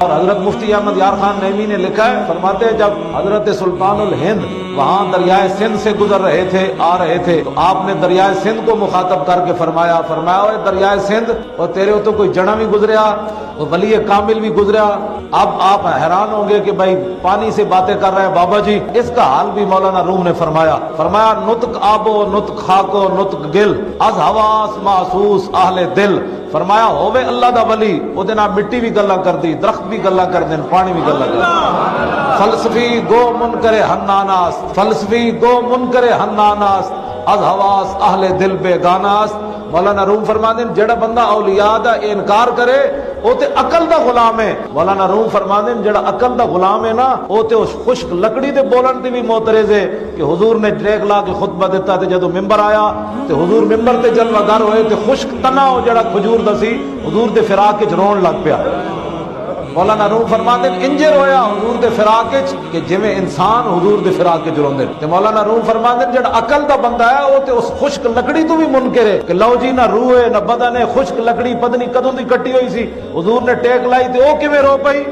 اور حضرت مفتی احمد یار خان نعیمی نے لکھا ہے، فرماتے ہیں جب حضرت سلطان الہند وہاں دریائے سندھ سے گزر رہے تھے، آ رہے تھے، تو آپ نے دریائے سندھ کو مخاطب کر کے فرمایا اوے دریائے سندھ، اور تیرے تو کوئی جنا بھی گزریا اور ولی کامل بھی گزریا۔ اب آپ حیران ہوں گے کہ بھائی پانی سے باتیں کر رہے ہیں بابا جی، اس کا حال بھی مولانا روم نے فرمایا نطق آبو نطق خاکو نطق گل از حواس محسوس اہل دل، فرمایا ہووے اللہ دا ولی او دے نال مٹی بھی گلاں کر دی، درخت بھی گلاں کر دین، پانی بھی گلاں کر دی۔ فلسفی گو منکر حناناس، فلسفی گو منکر حناناس از حواس اہل دل بے گاناس۔ مولانا روم فرماندے جڑا بندہ اولیاء دا انکار کرے او تے عقل دا غلام ہے۔ مولانا روم فرماندے جڑا عقل دا غلام ہے نا او تے اس خشک لکڑی دے بولن تے بھی معترض ہے کہ حضور نے ٹریک لا کے خطبہ دیتا تے جدوں ممبر آیا تے حضور ممبر تے جلوہ گر ہوئے تے خشک تنا او جڑا کھجور دا سی حضور دے فراق وچ رون لگ پیا۔ مولانا روم فرماتے انجر ہویا حضور دے فراق وچ کہ جویں انسان حضور دے فراق وچ روندے تے مولانا روم فرماتے جڑا عقل دا بندہ ہے او تے اس خشک لکڑی تو بھی منکر ہے کہ لو جی نہ روح ہے نہ بدن ہے، خشک لکڑی پتہ نہیں کدوں دی کٹی ہوئی سی، حضور نے ٹیک لائی تے او کیویں رو پئی